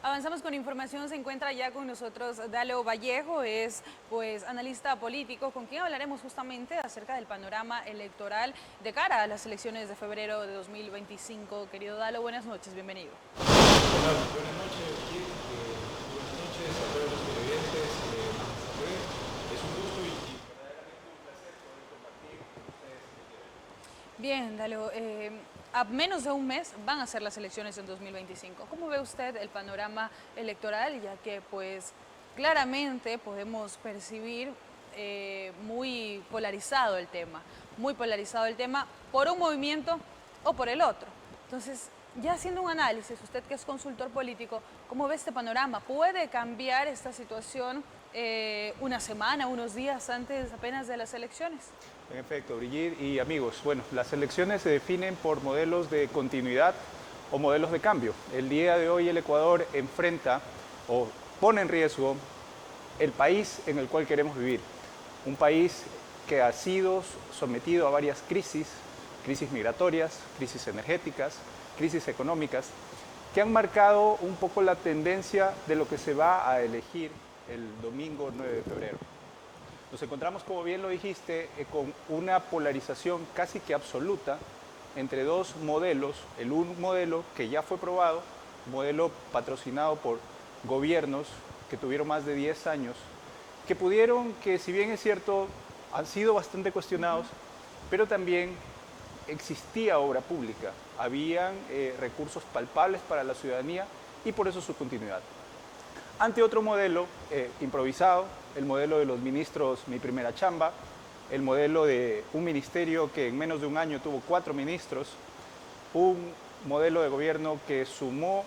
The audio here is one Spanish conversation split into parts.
Avanzamos con información, se encuentra ya con nosotros Dalo Vallejo, es analista político, con quien hablaremos justamente acerca del panorama electoral de cara a las elecciones de febrero de 2025. Querido Dalo, buenas noches, bienvenido. Hola, buenas noches, Kit. Buenas noches a todos los televidentes. Es un gusto y verdaderamente un placer poder compartir con ustedes el día de hoy. Bien, Dalo, a menos de un mes van a ser las elecciones en 2025. ¿Cómo ve usted el panorama electoral? Ya que claramente podemos percibir muy polarizado el tema por un movimiento o por el otro. Entonces, ya haciendo un análisis, usted que es consultor político, ¿cómo ve este panorama? ¿Puede cambiar esta situación una semana, unos días antes apenas de las elecciones? En efecto, Brigitte y amigos, bueno, las elecciones se definen por modelos de continuidad o modelos de cambio. El día de hoy el Ecuador enfrenta o pone en riesgo el país en el cual queremos vivir. Un país que ha sido sometido a varias crisis migratorias, crisis energéticas, crisis económicas, que han marcado un poco la tendencia de lo que se va a elegir el domingo 9 de febrero. Nos encontramos, como bien lo dijiste, con una polarización casi que absoluta entre dos modelos. Un modelo que ya fue probado, un modelo patrocinado por gobiernos que tuvieron más de 10 años, que si bien es cierto, han sido bastante cuestionados, pero también existía obra pública, habían recursos palpables para la ciudadanía y por eso su continuidad. Ante otro modelo improvisado, el modelo de los ministros Mi Primera Chamba, el modelo de un ministerio que en menos de un año tuvo 4 ministros, un modelo de gobierno que sumó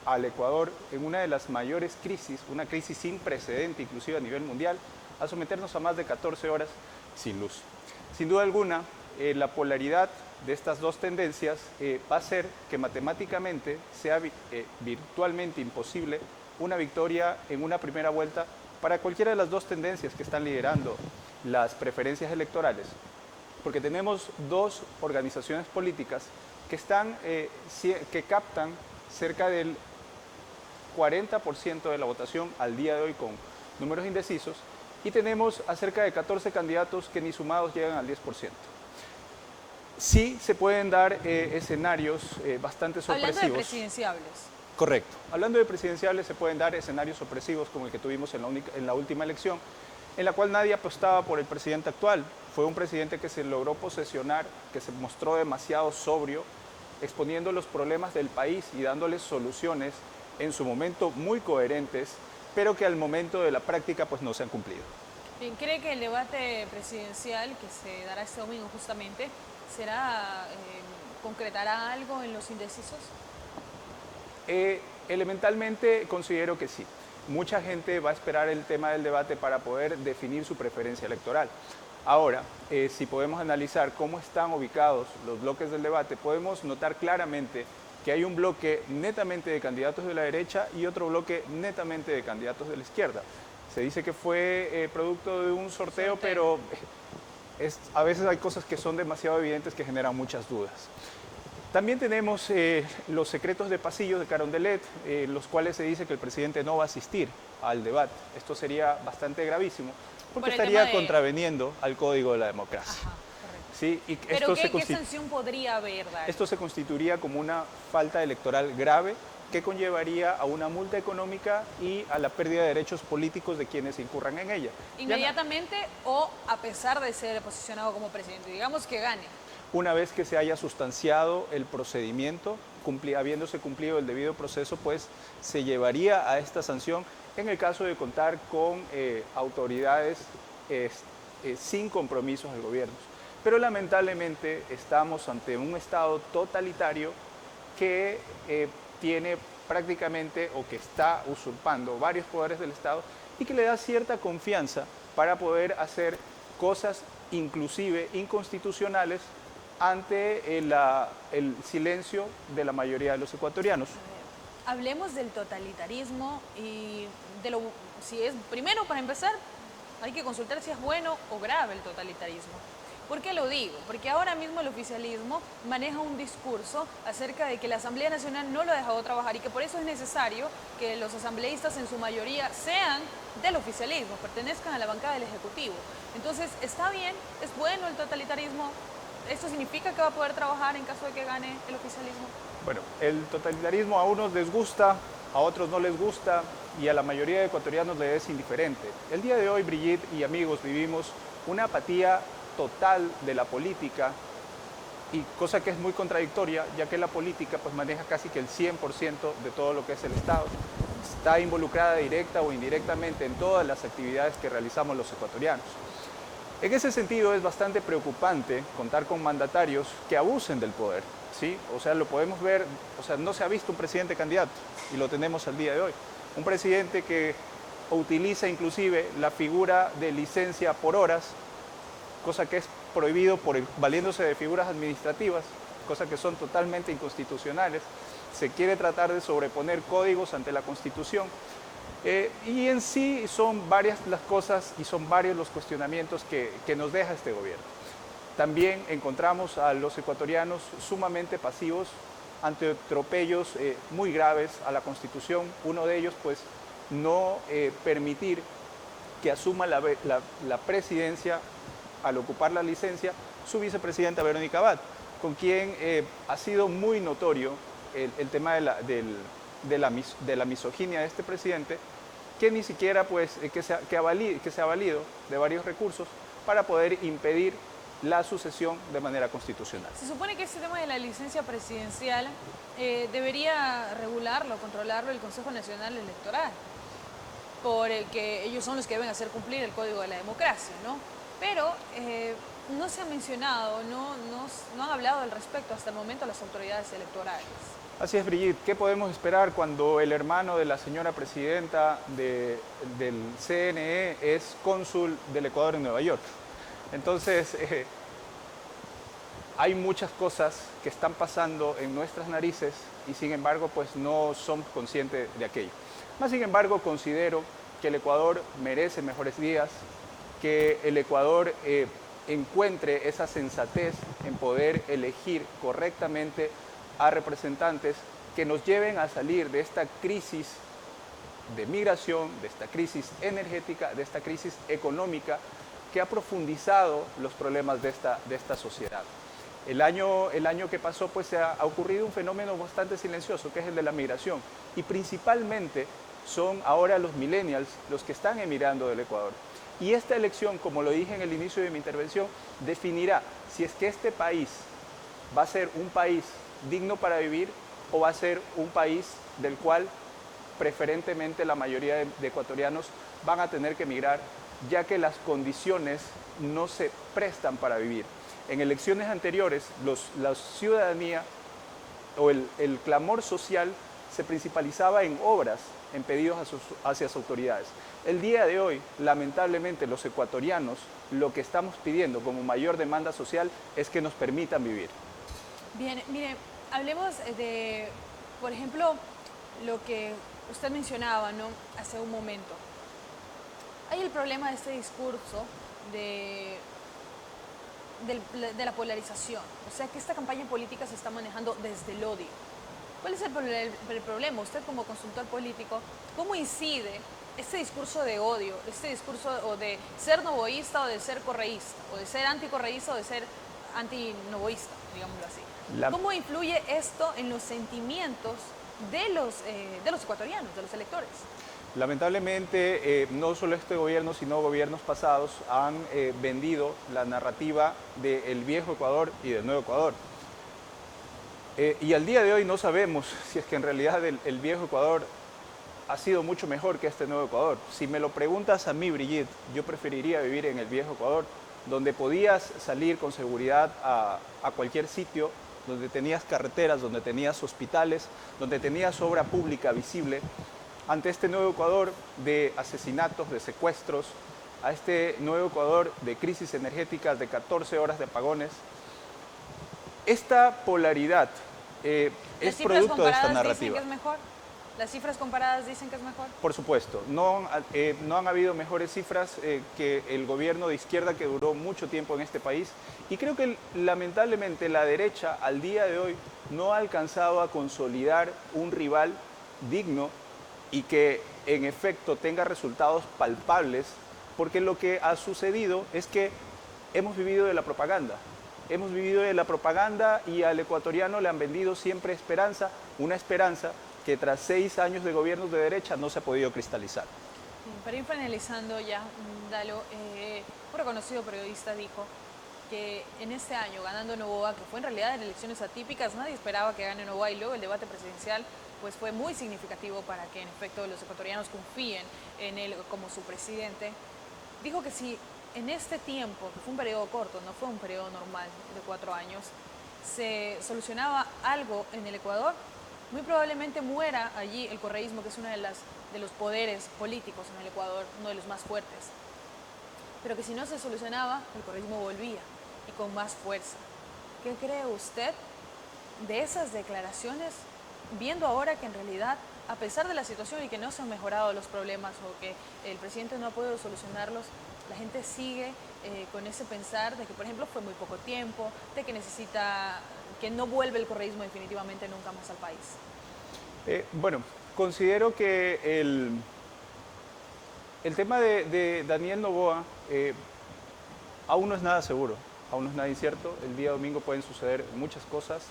al Ecuador en una de las mayores crisis, una crisis sin precedente inclusive a nivel mundial, a someternos a más de 14 horas sin luz. Sin duda alguna, la polaridad de estas dos tendencias va a hacer que matemáticamente sea virtualmente imposible una victoria en una primera vuelta para cualquiera de las dos tendencias que están liderando las preferencias electorales, porque tenemos dos organizaciones políticas que captan cerca del 40% de la votación al día de hoy con números indecisos, y tenemos a cerca de 14 candidatos que ni sumados llegan al 10%. Sí se pueden dar escenarios bastante sorpresivos. Hablando de presidenciables. Correcto. Hablando de presidenciales, se pueden dar escenarios sorpresivos como el que tuvimos en la última elección, en la cual nadie apostaba por el presidente actual. Fue un presidente que se logró posesionar, que se mostró demasiado sobrio, exponiendo los problemas del país y dándoles soluciones en su momento muy coherentes, pero que al momento de la práctica pues no se han cumplido. Bien, ¿cree que el debate presidencial que se dará este domingo justamente concretará algo en los indecisos? Elementalmente considero que sí. Mucha gente va a esperar el tema del debate para poder definir su preferencia electoral. Ahora, si podemos analizar cómo están ubicados los bloques del debate, podemos notar claramente que hay un bloque netamente de candidatos de la derecha y otro bloque netamente de candidatos de la izquierda. Se dice que fue producto de un sorteo, pero a veces hay cosas que son demasiado evidentes que generan muchas dudas. También tenemos los secretos de pasillos de Carondelet, los cuales se dice que el presidente no va a asistir al debate. Esto sería bastante gravísimo, porque estaría contraveniendo al Código de la Democracia. Ajá, ¿Sí? Y ¿Pero qué sanción podría haber, Dalo? Esto se constituiría como una falta electoral grave que conllevaría a una multa económica y a la pérdida de derechos políticos de quienes incurran en ella. ¿Inmediatamente o a pesar de ser posicionado como presidente? Digamos que gane. Una vez que se haya sustanciado el procedimiento, habiéndose cumplido el debido proceso, pues se llevaría a esta sanción en el caso de contar con autoridades sin compromisos de gobiernos. Pero lamentablemente estamos ante un Estado totalitario que tiene prácticamente o que está usurpando varios poderes del Estado y que le da cierta confianza para poder hacer cosas inclusive inconstitucionales ante el silencio de la mayoría de los ecuatorianos. Hablemos del totalitarismo y primero para empezar, hay que consultar si es bueno o grave el totalitarismo. ¿Por qué lo digo? Porque ahora mismo el oficialismo maneja un discurso acerca de que la Asamblea Nacional no lo ha dejado trabajar y que por eso es necesario que los asambleístas en su mayoría sean del oficialismo, pertenezcan a la bancada del Ejecutivo. Entonces, está bien, es bueno el totalitarismo. ¿Esto significa que va a poder trabajar en caso de que gane el oficialismo? Bueno, el totalitarismo a unos les gusta, a otros no les gusta y a la mayoría de ecuatorianos les es indiferente. El día de hoy, Brigitte y amigos, vivimos una apatía total de la política, y cosa que es muy contradictoria, ya que la política pues maneja casi que el 100% de todo lo que es el Estado. Está involucrada directa o indirectamente en todas las actividades que realizamos los ecuatorianos. En ese sentido es bastante preocupante contar con mandatarios que abusen del poder, ¿sí? O sea, lo podemos ver, o sea, no se ha visto un presidente candidato y lo tenemos al día de hoy. Un presidente que utiliza inclusive la figura de licencia por horas, cosa que es prohibido valiéndose de figuras administrativas, cosa que son totalmente inconstitucionales. Se quiere tratar de sobreponer códigos ante la Constitución. Y en sí son varias las cosas y son varios los cuestionamientos que nos deja este gobierno. También encontramos a los ecuatorianos sumamente pasivos ante atropellos muy graves a la Constitución. Uno de ellos, pues, no permitir que asuma la presidencia, al ocupar la licencia, su vicepresidenta Verónica Abad, con quien ha sido muy notorio el tema de la misoginia de este presidente, que ni siquiera pues, que se ha valido de varios recursos para poder impedir la sucesión de manera constitucional. Se supone que este tema de la licencia presidencial debería regularlo, controlarlo el Consejo Nacional Electoral, porque ellos son los que deben hacer cumplir el Código de la Democracia, ¿no? Pero no se ha mencionado, no han hablado al respecto hasta el momento las autoridades electorales. Así es, Brigitte. ¿Qué podemos esperar cuando el hermano de la señora presidenta del CNE es cónsul del Ecuador en Nueva York? Entonces, hay muchas cosas que están pasando en nuestras narices y sin embargo, pues no somos conscientes de aquello. Más sin embargo, considero que el Ecuador merece mejores días, que el Ecuador encuentre esa sensatez en poder elegir correctamente a representantes que nos lleven a salir de esta crisis de migración, de esta crisis energética, de esta crisis económica que ha profundizado los problemas de esta sociedad. El año que pasó pues se ha ocurrido un fenómeno bastante silencioso, que es el de la migración, y principalmente son ahora los millennials los que están emigrando del Ecuador. Y esta elección, como lo dije en el inicio de mi intervención, definirá si es que este país va a ser un país digno para vivir o va a ser un país del cual preferentemente la mayoría de ecuatorianos van a tener que emigrar, ya que las condiciones no se prestan para vivir. En elecciones anteriores, la ciudadanía o el clamor social se principalizaba en obras, en pedidos hacia las autoridades. El día de hoy, lamentablemente, los ecuatorianos lo que estamos pidiendo como mayor demanda social es que nos permitan vivir. Bien, mire, hablemos de, por ejemplo, lo que usted mencionaba, ¿no?, hace un momento. Hay el problema de este discurso de la polarización, o sea que esta campaña política se está manejando desde el odio. ¿Cuál es el problema? Usted como consultor político, ¿cómo incide este discurso de odio, este discurso o de ser novoísta o de ser correísta, o de ser anticorreísta o de ser antinovoísta, digámoslo así? ¿Cómo influye esto en los sentimientos de los ecuatorianos, de los electores? Lamentablemente, no solo este gobierno, sino gobiernos pasados han vendido la narrativa del viejo Ecuador y del nuevo Ecuador. Y al día de hoy no sabemos si es que en realidad el viejo Ecuador ha sido mucho mejor que este nuevo Ecuador. Si me lo preguntas a mí, Brigitte, yo preferiría vivir en el viejo Ecuador, donde podías salir con seguridad a cualquier sitio, donde tenías carreteras, donde tenías hospitales, donde tenías obra pública visible. Ante este nuevo Ecuador de asesinatos, de secuestros, a este nuevo Ecuador de crisis energéticas, de 14 horas de apagones, esta polaridad es producto de esta narrativa. ¿Dicen que es mejor? ¿Las cifras comparadas dicen que es mejor? Por supuesto, no han habido mejores cifras que el gobierno de izquierda que duró mucho tiempo en este país y creo que lamentablemente la derecha al día de hoy no ha alcanzado a consolidar un rival digno y que en efecto tenga resultados palpables, porque lo que ha sucedido es que hemos vivido de la propaganda. Hemos vivido de la propaganda y al ecuatoriano le han vendido siempre esperanza, una esperanza que tras 6 años de gobiernos de derecha no se ha podido cristalizar. Para ir finalizando ya, Dalo, un reconocido periodista dijo que en este año, ganando Noboa, que fue en realidad en elecciones atípicas, nadie esperaba que gane Noboa y luego el debate presidencial pues fue muy significativo para que en efecto los ecuatorianos confíen en él como su presidente. Dijo que si en este tiempo, que fue un periodo corto, no fue un periodo normal de 4 años, se solucionaba algo en el Ecuador, muy probablemente muera allí el correísmo, que es uno de los poderes políticos en el Ecuador, uno de los más fuertes. Pero que si no se solucionaba, el correísmo volvía y con más fuerza. ¿Qué cree usted de esas declaraciones, viendo ahora que en realidad, a pesar de la situación y que no se han mejorado los problemas o que el presidente no ha podido solucionarlos, la gente sigue con ese pensar de que, por ejemplo, fue muy poco tiempo, de que que no vuelve el correísmo definitivamente nunca más al país? Bueno, considero que el tema de Daniel Noboa aún no es nada seguro, aún no es nada incierto. El día domingo pueden suceder muchas cosas.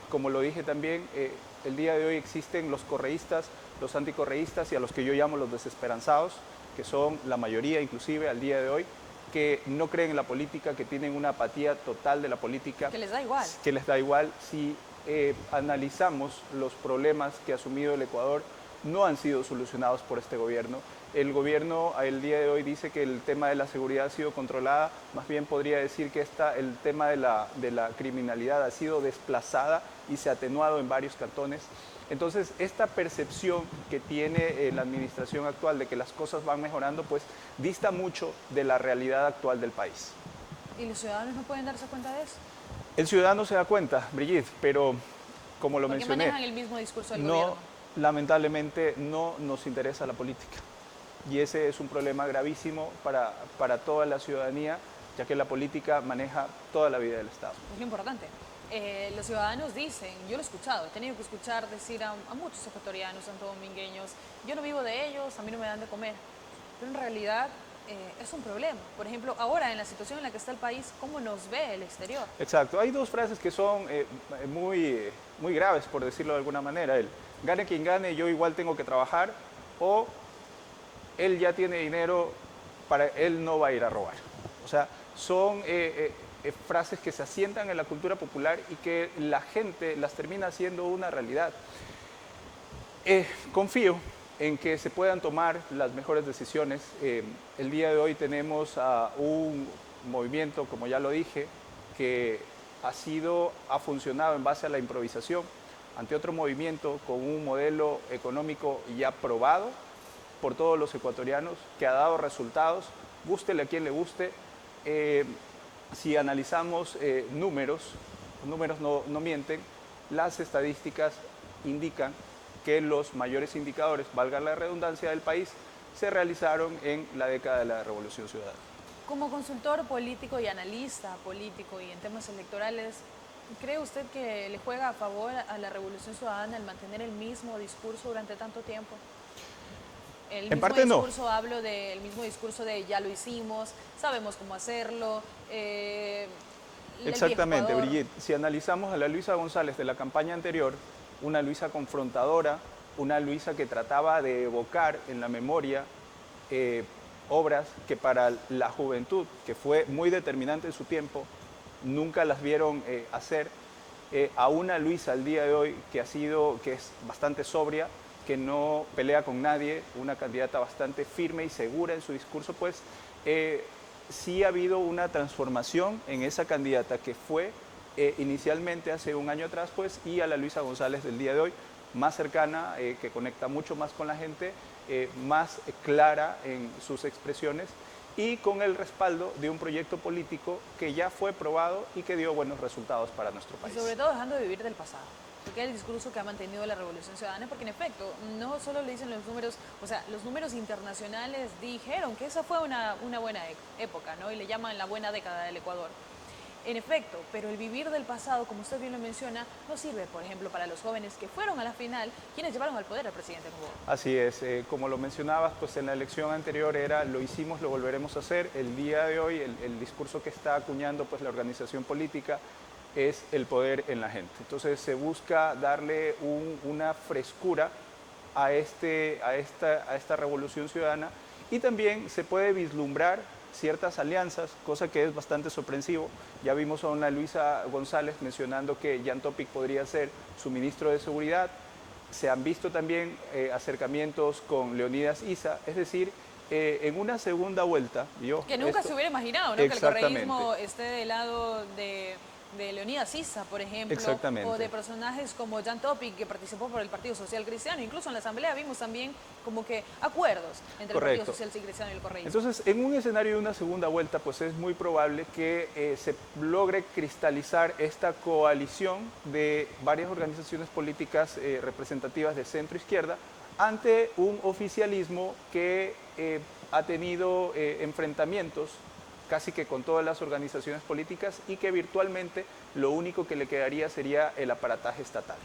Como lo dije también, el día de hoy existen los correístas, los anticorreístas y a los que yo llamo los desesperanzados, que son la mayoría inclusive al día de hoy, que no creen en la política, que tienen una apatía total de la política. Que les da igual. Que les da igual. Si analizamos los problemas que ha asumido el Ecuador, no han sido solucionados por este gobierno. El gobierno el día de hoy dice que el tema de la seguridad ha sido controlada, más bien podría decir que el tema de la criminalidad ha sido desplazada y se ha atenuado en varios cantones. Entonces, esta percepción que tiene la administración actual de que las cosas van mejorando, pues dista mucho de la realidad actual del país. ¿Y los ciudadanos no pueden darse cuenta de eso? El ciudadano se da cuenta, Brigitte, pero como lo mencioné, manejan el mismo discurso del gobierno. Lamentablemente no nos interesa la política. Y ese es un problema gravísimo para toda la ciudadanía, ya que la política maneja toda la vida del Estado. Es lo importante. Los ciudadanos dicen, yo lo he escuchado, he tenido que escuchar decir a muchos ecuatorianos, santodomingueños, yo no vivo de ellos, a mí no me dan de comer. Pero en realidad es un problema. Por ejemplo, ahora en la situación en la que está el país, ¿cómo nos ve el exterior? Exacto. Hay dos frases que son muy graves, por decirlo de alguna manera. El gane quien gane, yo igual tengo que trabajar, o él ya tiene dinero, él no va a ir a robar. O sea, son frases que se asientan en la cultura popular y que la gente las termina haciendo una realidad. Confío en que se puedan tomar las mejores decisiones. El día de hoy tenemos un movimiento, como ya lo dije, que ha funcionado en base a la improvisación, ante otro movimiento con un modelo económico ya probado por todos los ecuatorianos, que ha dado resultados, gústele a quien le guste. Si analizamos números, los números no mienten, las estadísticas indican que los mayores indicadores, valga la redundancia, del país, se realizaron en la década de la Revolución Ciudadana. Como consultor político y analista político y en temas electorales, ¿cree usted que le juega a favor a la Revolución Ciudadana el mantener el mismo discurso durante tanto tiempo? En parte no. Hablo del mismo discurso de ya lo hicimos, sabemos cómo hacerlo. Exactamente, Brigitte. Si analizamos a la Luisa González de la campaña anterior, una Luisa confrontadora, una Luisa que trataba de evocar en la memoria obras que para la juventud, que fue muy determinante en su tiempo, nunca las vieron hacer, a una Luisa al día de hoy que es bastante sobria, que no pelea con nadie, una candidata bastante firme y segura en su discurso, pues sí ha habido una transformación en esa candidata que fue inicialmente hace un año atrás, pues, y a la Luisa González del día de hoy, más cercana, que conecta mucho más con la gente, más clara en sus expresiones y con el respaldo de un proyecto político que ya fue probado y que dio buenos resultados para nuestro país. Y sobre todo dejando de vivir del pasado. porque es el discurso que ha mantenido la Revolución Ciudadana, porque en efecto, no solo le dicen los números, o sea, los números internacionales dijeron que esa fue una buena época, ¿no? Y le llaman la buena década del Ecuador. En efecto, pero el vivir del pasado, como usted bien lo menciona, no sirve, por ejemplo, para los jóvenes que fueron a la final, quienes llevaron al poder al presidente Noboa. Así es, como lo mencionabas, pues en la elección anterior era lo hicimos, lo volveremos a hacer. El día de hoy, el discurso que está acuñando pues la organización política es el poder en la gente. Entonces se busca darle una frescura a esta revolución ciudadana y también se puede vislumbrar ciertas alianzas, cosa que es bastante sorpresivo. Ya vimos a una Luisa González mencionando que Jan Topic podría ser su ministro de Seguridad. Se han visto también acercamientos con Leonidas Issa, es decir, en una segunda vuelta. Que nunca se hubiera imaginado, ¿no? Que el correísmo esté del lado de Leonidas Issa, por ejemplo, o de personajes como Jan Topic, que participó por el Partido Social Cristiano. Incluso en la Asamblea vimos también como que acuerdos entre el Partido Social Cristiano y el correísmo. Entonces, en un escenario de una segunda vuelta, pues es muy probable que se logre cristalizar esta coalición de varias organizaciones políticas representativas de centro-izquierda ante un oficialismo que ha tenido enfrentamientos casi que con todas las organizaciones políticas y que virtualmente lo único que le quedaría sería el aparataje estatal.